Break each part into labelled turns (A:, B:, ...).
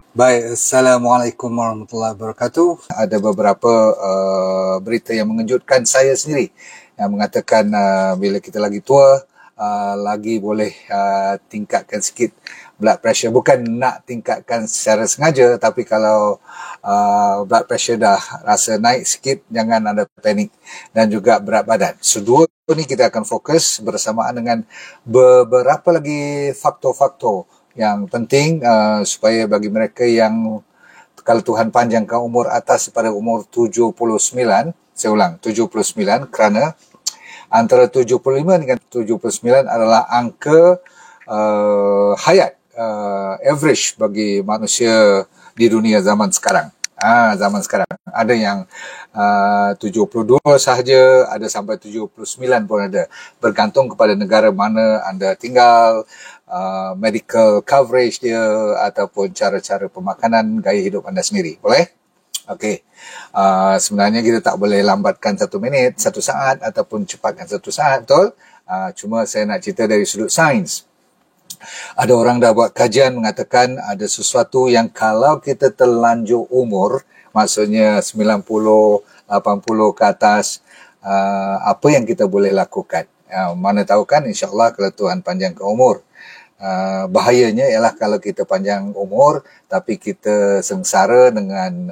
A: Baik, Assalamualaikum warahmatullahi wabarakatuh. Ada beberapa berita yang mengejutkan saya sendiri yang mengatakan bila kita lagi tua, lagi boleh tingkatkan sikit blood pressure. Bukan nak tingkatkan secara sengaja, tapi kalau blood pressure dah rasa naik sikit, jangan anda panik, dan juga berat badan. So, dua ni kita akan fokus bersamaan dengan beberapa lagi faktor-faktor yang penting supaya bagi mereka yang kalau Tuhan panjangkan umur atas daripada umur 79, saya ulang 79, kerana antara 75 dengan 79 adalah angka hayat average bagi manusia di dunia zaman sekarang. Zaman sekarang ada yang 72 sahaja, ada sampai 79 pun ada, bergantung kepada negara mana anda tinggal, medical coverage dia, ataupun cara-cara pemakanan, gaya hidup anda sendiri. Boleh? Okey. Sebenarnya kita tak boleh lambatkan 1 minit, 1 saat, ataupun cepatkan 1 saat, betul? Cuma saya nak cerita dari sudut sains. Ada orang dah buat kajian mengatakan ada sesuatu yang kalau kita terlanjur umur, maksudnya 90, 80 ke atas, apa yang kita boleh lakukan? Mana tahu kan, insyaAllah kalau Tuhan panjangkan umur. Bahayanya ialah kalau kita panjang umur tapi kita sengsara dengan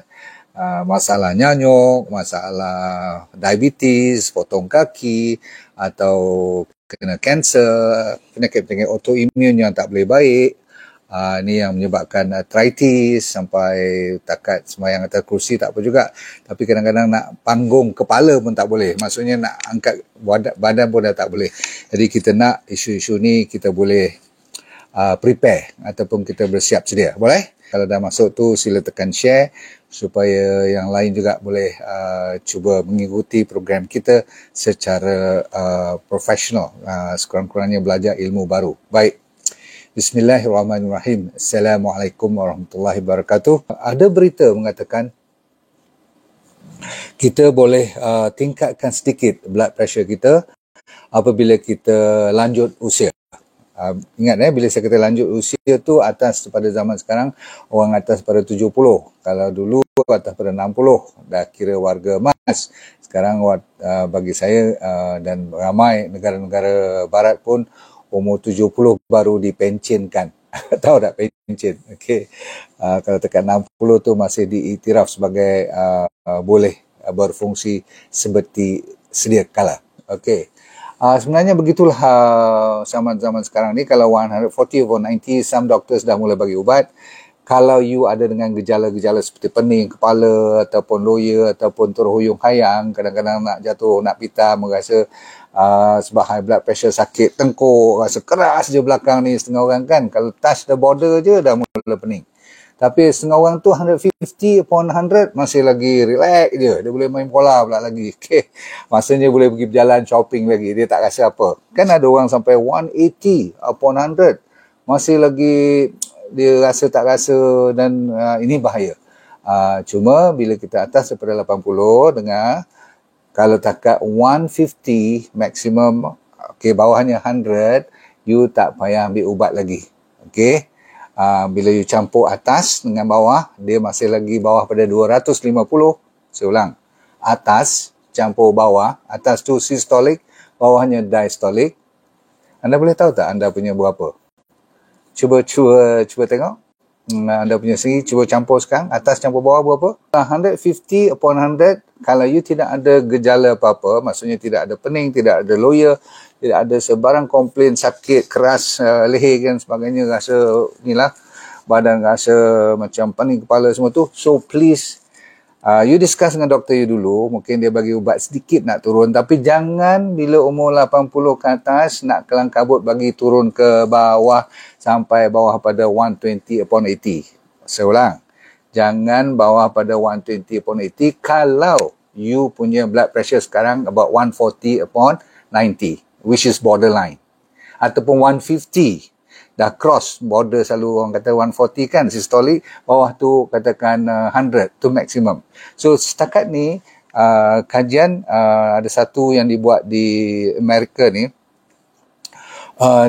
A: masalah nyanyuk, masalah diabetes, potong kaki, atau kena kanser, penyakit-penyakit autoimun yang tak boleh baik. Ni yang menyebabkan arthritis, sampai takat sembahyang atas kerusi tak apa juga. Tapi kadang-kadang nak panggung kepala pun tak boleh. Maksudnya nak angkat badan pun dah tak boleh. Jadi kita nak isu-isu ni kita boleh prepare ataupun kita bersiap sedia. Boleh? Kalau dah masuk tu sila tekan share supaya yang lain juga boleh cuba mengikuti program kita secara profesional, sekurang-kurangnya belajar ilmu baru. Baik. Bismillahirrahmanirrahim. Assalamualaikum warahmatullahi wabarakatuh. Ada berita mengatakan kita boleh tingkatkan sedikit blood pressure kita apabila kita lanjut usia. Ingat bila saya kata lanjut usia tu atas daripada zaman sekarang, orang atas pada 70. Kalau dulu atas pada 60, dah kira warga emas. Sekarang bagi saya dan ramai negara-negara barat pun umur 70 baru dipensionkan. Tahu tak pension? Okay. Kalau tekan 60 tu masih diiktiraf sebagai boleh berfungsi seperti sedia kala. Okey. Sebenarnya begitulah zaman-zaman sekarang ni. Kalau 140 over 90, some doctors dah mula bagi ubat. Kalau you ada dengan gejala-gejala seperti pening kepala, ataupun loya, ataupun terhuyung hayang, kadang-kadang nak jatuh, nak pita, merasa sebab high blood pressure, sakit tengkuk, rasa keras je belakang ni. Setengah orang kan, kalau touch the border je dah mula pening. Tapi setengah orang tu 150 upon 100 masih lagi relax je. Dia boleh main bola pula lagi. Okay. Masanya boleh pergi berjalan shopping lagi. Dia tak rasa apa. Kan ada orang sampai 180 upon 100. Masih lagi dia rasa tak rasa, dan ini bahaya. Cuma bila kita atas daripada 80, dengar, kalau takat 150 maksimum, okay, bawahnya 100, you tak payah ambil ubat lagi. Okay. Bila you campur atas dengan bawah, dia masih lagi bawah pada 250. Saya ulang, atas campur bawah, atas tu systolic, bawahnya diastolic. Anda boleh tahu tak anda punya berapa? Cuba tengok. Anda punya sendiri, cuba campur sekarang, atas campur bawah berapa? 150 upon 100, kalau you tidak ada gejala apa-apa, maksudnya tidak ada pening, tidak ada loya, tidak ada sebarang komplain sakit, keras leher dan sebagainya, rasa inilah, badan rasa macam pening kepala semua tu, so please, you discuss dengan doktor you dulu, mungkin dia bagi ubat sedikit nak turun, tapi jangan bila umur 80 ke atas nak kelang kabut bagi turun ke bawah sampai bawah pada 120 upon 80. Saya ulang, jangan bawah pada 120 upon 80 kalau you punya blood pressure sekarang about 140 upon 90, which is borderline, ataupun 150 dah cross border. Selalu orang kata 140 kan systolic, bawah tu katakan 100 tu maximum. So setakat ni kajian ada satu yang dibuat di Amerika ni,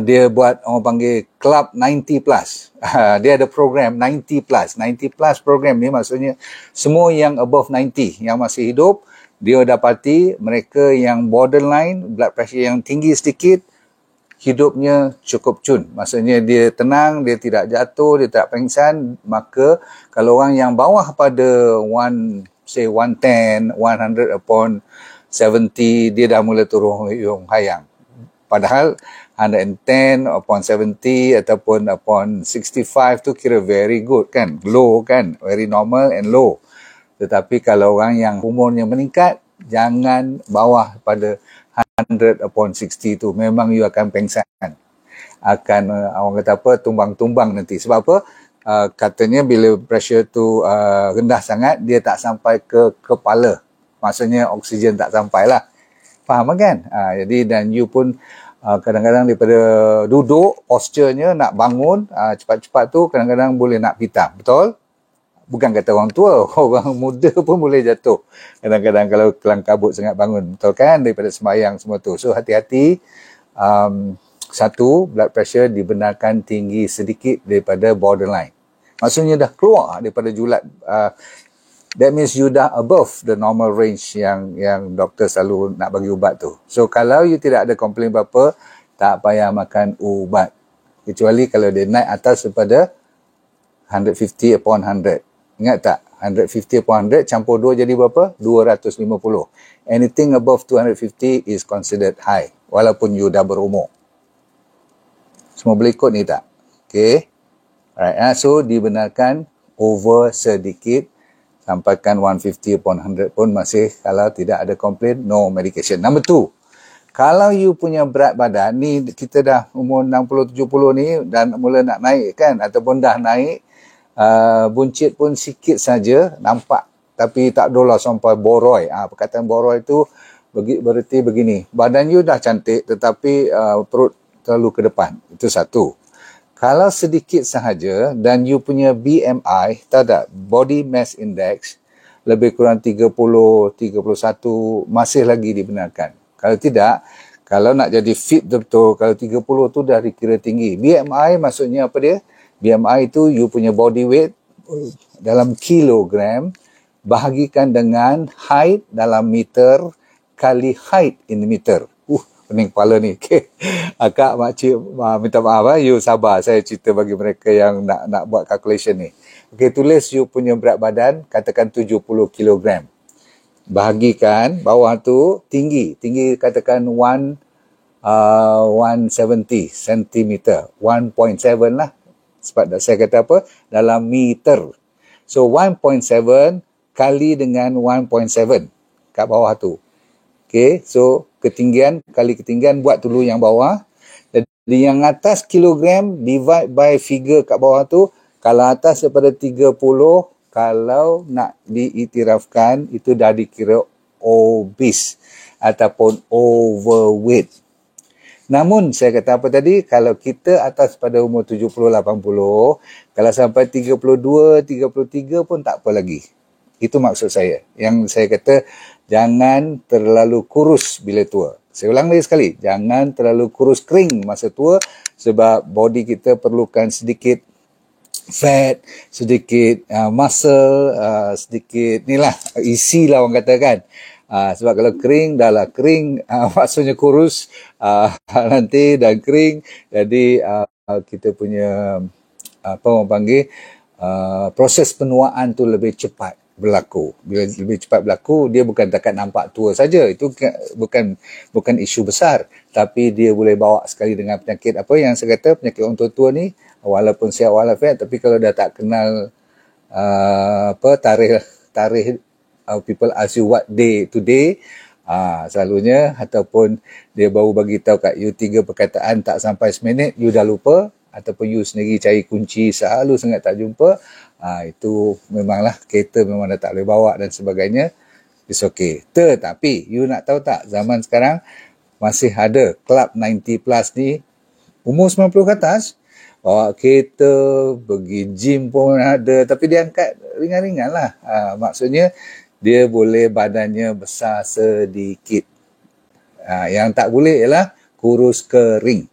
A: Dia buat orang panggil Club 90 Plus. Dia ada program 90 Plus. 90 Plus program ni maksudnya semua yang above 90 yang masih hidup, dia dapati mereka yang borderline, blood pressure yang tinggi sedikit, hidupnya cukup cun. Maksudnya dia tenang, dia tidak jatuh, dia tak pengsan. Maka kalau orang yang bawah pada 110, 100 upon 70, dia dah mula turun huyung hayang. Padahal 110 upon 70 ataupun upon 65 tu kira very good kan, low kan, very normal and low. Tetapi kalau orang yang umurnya meningkat, jangan bawah pada 100 upon 60 tu, memang you akan pengsan. Akan orang kata apa, tumbang-tumbang nanti. Sebab apa? Katanya bila pressure tu rendah sangat, dia tak sampai ke kepala. Maksudnya oksigen tak sampai lah. Faham kan? Jadi dan you pun kadang-kadang daripada duduk, posturenya nak bangun cepat-cepat tu kadang-kadang boleh nak pitam. Betul? Bukan kata orang tua, orang muda pun boleh jatuh. Kadang-kadang kalau kelang kabut sangat bangun. Betul kan? Daripada sembahyang semua tu. So hati-hati. Satu, blood pressure dibenarkan tinggi sedikit daripada borderline. Maksudnya dah keluar daripada julat. That means you dah above the normal range yang doktor selalu nak bagi ubat tu. So kalau you tidak ada komplain apa-apa, tak payah makan ubat. Kecuali kalau dia naik atas daripada 150 upon 100. Ingat tak? 150 upon 100 campur 2 jadi berapa? 250. Anything above 250 is considered high. Walaupun you dah berumur. Semua boleh ikut ni tak? Okay. Alright. So dibenarkan over sedikit. Sampaikan 150 upon 100 pun masih, kalau tidak ada komplain, no medication. Number 2, kalau you punya berat badan, ni kita dah umur 60-70 ni dan mula nak naik kan, ataupun dah naik, buncit pun sikit saja nampak, tapi tak adalah sampai boroi. Perkataan boroi tu berarti begini, badan you dah cantik tetapi perut terlalu ke depan. Itu satu. Kalau sedikit sahaja dan you punya BMI, tahu tak, Body Mass Index, lebih kurang 30, 31, masih lagi dibenarkan. Kalau tidak, kalau nak jadi fit betul, kalau 30 tu dah dikira tinggi. BMI maksudnya apa dia? BMI itu you punya body weight dalam kilogram, bahagikan dengan height dalam meter, kali height in meter. Pening kepala ni. Okay. Akak, makcik, minta maaf. You sabar. Saya cerita bagi mereka yang nak buat calculation ni. Okay, tulis you punya berat badan, katakan 70 kilogram. Bahagikan bawah tu tinggi. Tinggi katakan 170 centimeter. 1.7 lah. Sebab saya kata apa? Dalam meter. So 1.7 kali dengan 1.7 kat bawah tu. Okay, so ketinggian kali ketinggian, buat dulu yang bawah. Jadi yang atas kilogram divide by figure kat bawah tu. Kalau atas daripada 30, kalau nak diiktirafkan, itu dah dikira obese ataupun overweight. Namun saya kata apa tadi, kalau kita atas pada umur 70-80, kalau sampai 32-33 pun tak apa lagi. Itu maksud saya. Yang saya kata, jangan terlalu kurus bila tua. Saya ulang lagi sekali, jangan terlalu kurus kering masa tua, sebab body kita perlukan sedikit fat, sedikit muscle, sedikit isi lah orang kata kan. Sebab kalau kering, dah lah kering, maksudnya kurus nanti dan kering, jadi kita punya apa orang panggil, proses penuaan tu lebih cepat berlaku. Bila lebih cepat berlaku, dia bukan takat nampak tua saja. Itu bukan isu besar, tapi dia boleh bawa sekali dengan penyakit apa yang saya kata, penyakit orang tua-tua ni, walaupun sihat walafiat, tapi kalau dah tak kenal tarikh people ask you what day today, selalunya, ataupun dia baru bagi tahu kat you 3 perkataan tak sampai seminit, you dah lupa, ataupun you sendiri cari kunci selalu sangat tak jumpa, itu memanglah kereta memang dah tak boleh bawa dan sebagainya. It's okay. Tetapi you nak tahu tak, zaman sekarang masih ada Club 90 Plus ni, umur 90 ke atas, bawa kereta, pergi gym pun ada, tapi dia angkat ringan-ringan lah. Maksudnya dia boleh badannya besar sedikit. Yang tak boleh ialah kurus kering.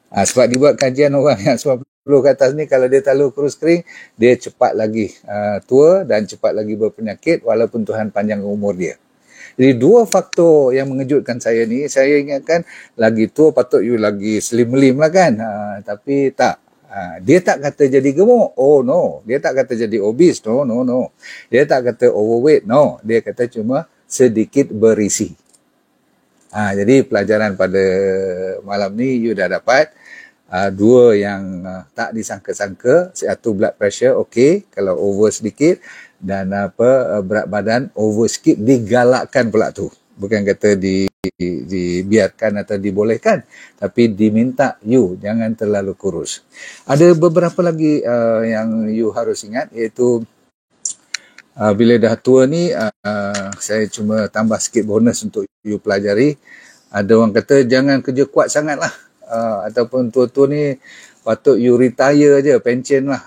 A: Sebab dibuat kajian orang yang 90 ke atas ni, kalau dia terlalu kurus kering, dia cepat lagi tua dan cepat lagi berpenyakit walaupun Tuhan panjang umur dia. Jadi dua faktor yang mengejutkan saya ni, saya ingatkan lagi tua patut you lagi slim-lim lah kan. Tapi tak. Dia tak kata jadi gemuk. Oh no. Dia tak kata jadi obese. No. Dia tak kata overweight. No. Dia kata cuma sedikit berisi. Jadi pelajaran pada malam ni you dah dapat. Dua yang tak disangka-sangka. Satu, blood pressure okey kalau over sedikit, dan berat badan over sikit digalakkan pula tu. Bukan kata dibiarkan atau dibolehkan, tapi diminta you jangan terlalu kurus. Ada beberapa lagi yang you harus ingat, iaitu bila dah tua ni, saya cuma tambah sikit bonus untuk you pelajari. Ada orang kata jangan kerja kuat sangat lah, ataupun tua-tua ni patut you retire je, pension lah.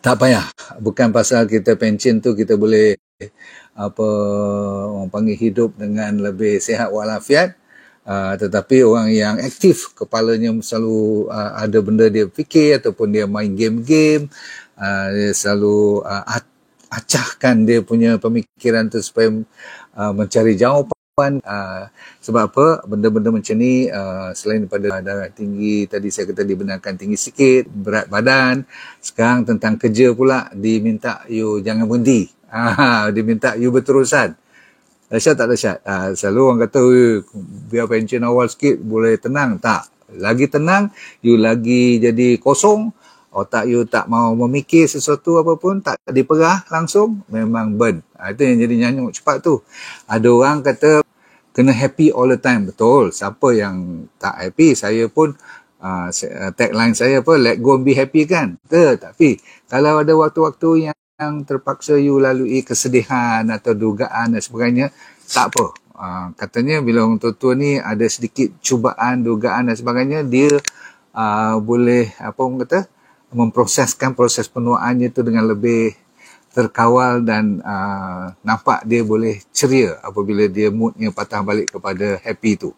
A: Tak payah. Bukan pasal kita pension tu kita boleh orang panggil hidup dengan lebih sihat walafiat, tetapi orang yang aktif, kepalanya selalu ada benda dia fikir, ataupun dia main game-game, dia selalu acahkan dia punya pemikiran tu supaya mencari jawapan. Sebab apa? Benda-benda macam ni, selain daripada darah tinggi, tadi saya kata dibenarkan tinggi sikit, berat badan, sekarang tentang kerja pula, diminta you jangan berhenti. Diminta you berterusan. Dahsyat tak dahsyat? Selalu orang kata, biar pension awal sikit, boleh tenang. Tak. Lagi tenang, you lagi jadi kosong, otak you tak mau memikir sesuatu apapun, tak diperah langsung, memang burn. Itu yang jadi nyanyuk cepat tu. Ada orang kata kena happy all the time. Betul. Siapa yang tak happy? Saya pun tagline saya let go and be happy kan. Tapi kalau ada waktu-waktu yang terpaksa you lalui kesedihan atau dugaan dan sebagainya, tak apa. Katanya bila orang tua-tua ni ada sedikit cubaan, dugaan dan sebagainya, dia boleh orang kata memproseskan proses penuaannya tu dengan lebih terkawal, dan nampak dia boleh ceria apabila dia moodnya patah balik kepada happy tu.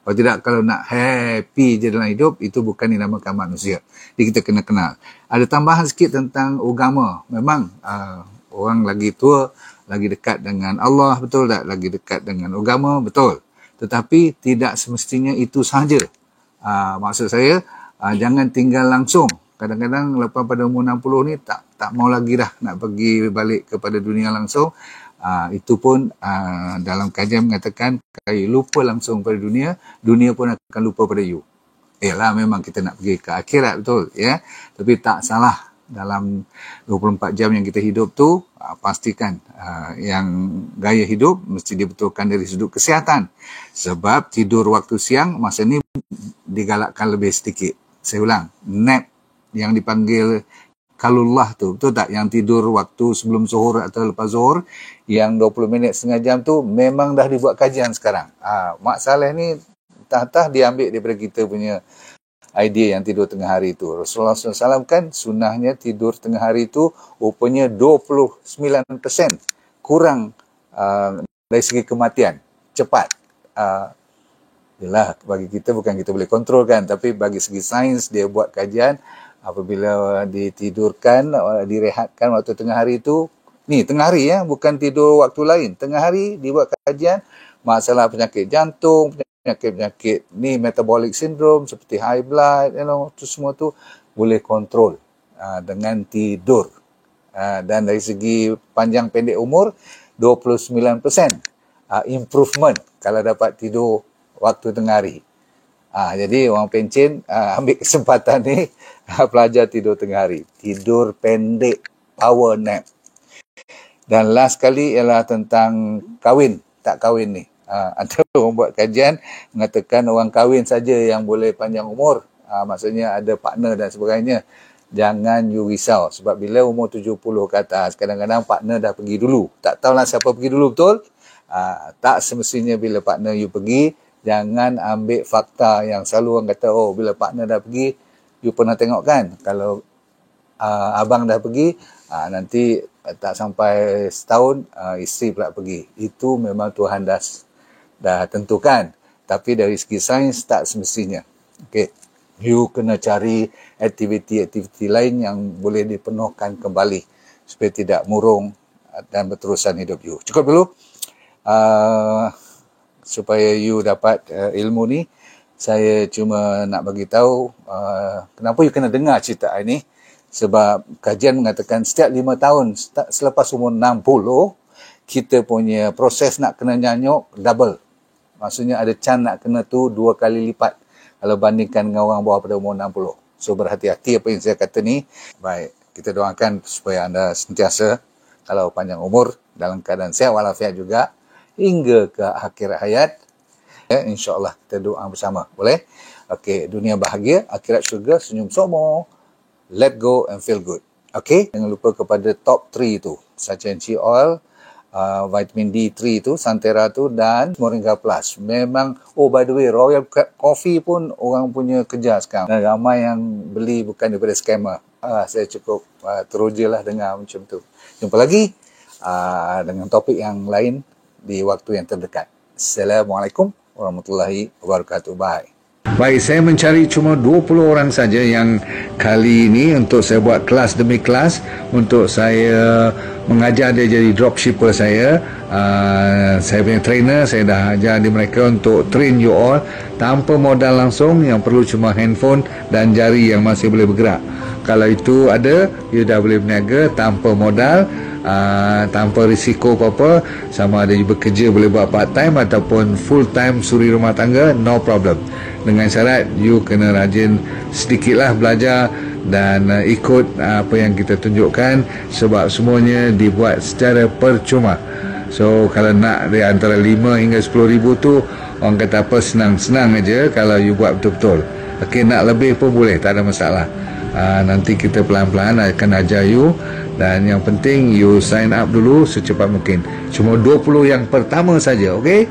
A: Kalau tidak, kalau nak happy je dalam hidup, itu bukan dinamakan manusia. Jadi kita kena kenal. Ada tambahan sikit tentang agama. Memang orang lagi tua, lagi dekat dengan Allah, betul tak? Lagi dekat dengan agama, betul. Tetapi tidak semestinya itu sahaja. Maksud saya, jangan tinggal langsung. Kadang-kadang lepas pada umur 60 ni tak mau lagi dah nak pergi balik kepada dunia langsung. Itu pun dalam kajian mengatakan kalau lupa langsung pada dunia, dunia pun akan lupa pada you. Yalah, memang kita nak pergi ke akhirat, betul ya. Tapi tak salah, dalam 24 jam yang kita hidup tu, pastikan yang gaya hidup mesti dibetulkan dari sudut kesihatan. Sebab tidur waktu siang masa ni digalakkan lebih sedikit. Saya ulang, nap yang dipanggil kalullah tu, betul tak? Yang tidur waktu sebelum zuhur atau lepas zuhur, yang 20 minit setengah jam tu memang dah dibuat kajian sekarang. Mak Saleh ni entah dia ambil daripada kita punya idea yang tidur tengah hari tu. Rasulullah SAW kan sunnahnya tidur tengah hari tu rupanya 29% kurang dari segi kematian. Cepat. Yalah, bagi kita bukan kita boleh kontrolkan, tapi bagi segi sains dia buat kajian. Apabila ditidurkan, direhatkan waktu tengah hari itu, ni tengah hari ya, bukan tidur waktu lain. Tengah hari dibuat kajian, masalah penyakit jantung, penyakit ni metabolic syndrome seperti high blood, tu semua tu boleh kontrol dengan tidur. Dan dari segi panjang pendek umur, 29% improvement kalau dapat tidur waktu tengah hari. Jadi orang pencen ambil kesempatan ni, pelajar tidur tengah hari. Tidur pendek, power nap. Dan last kali ialah tentang kahwin, tak kahwin ni. Ada orang buat kajian mengatakan orang kahwin saja yang boleh panjang umur. Maksudnya ada partner dan sebagainya. Jangan you risau. Sebab bila umur 70 ke atas, kadang-kadang partner dah pergi dulu. Tak tahulah siapa pergi dulu, betul? Tak semestinya bila partner you pergi, jangan ambil fakta yang selalu orang kata, oh bila partner dah pergi, you pernah tengok kan, kalau abang dah pergi, nanti tak sampai setahun, isteri pula pergi. Itu memang Tuhan dah tentukan. Tapi dari segi sains tak semestinya. Okay. You kena cari aktiviti-aktiviti lain yang boleh dipenuhkan kembali supaya tidak murung dan berterusan hidup you. Cukup dulu supaya you dapat ilmu ni. Saya cuma nak bagi tahu kenapa you kena dengar cerita ini. Sebab kajian mengatakan setiap 5 tahun selepas umur 60, kita punya proses nak kena nyanyuk double. Maksudnya ada chance nak kena tu 2 kali lipat kalau bandingkan dengan orang bawah pada umur 60. So berhati-hati apa yang saya kata ni. Baik, kita doakan supaya anda sentiasa kalau panjang umur dalam keadaan sihat walafiat juga hingga ke akhir hayat. Ya, InsyaAllah kita doa bersama. Boleh? Okey, dunia bahagia, akhirat syurga, senyum somo. Let go and feel good. Okey, jangan lupa kepada top 3 tu. Sachansea oil, vitamin D3 tu, Santera tu dan Moringa Plus. Memang, by the way, Royal Coffee pun orang punya kejar sekarang. Dan ramai yang beli bukan daripada scammer. Saya cukup teruja lah dengar macam tu. Jumpa lagi dengan topik yang lain di waktu yang terdekat. Assalamualaikum warahmatullahi wabarakatuh. Bye. Baik, saya mencari cuma 20 orang saja yang kali ini untuk saya buat kelas demi kelas untuk saya mengajar dia jadi dropshipper saya. Saya punya trainer, saya dah ajar di mereka untuk train you all tanpa modal langsung, yang perlu cuma handphone dan jari yang masih boleh bergerak. Kalau itu ada, you dah boleh berniaga tanpa modal, tanpa risiko apa-apa. Sama ada you bekerja boleh buat part time ataupun full time suri rumah tangga, no problem. Dengan syarat you kena rajin sedikitlah belajar dan ikut apa yang kita tunjukkan, sebab semuanya dibuat secara percuma. So kalau nak di antara 5 hingga 10 ribu tu, orang kata apa, senang-senang aja kalau you buat betul-betul. Okay, nak lebih pun boleh, tak ada masalah. Nanti kita pelan-pelan akan ajar you, dan yang penting you sign up dulu secepat mungkin. Cuma 20 yang pertama saja, okay?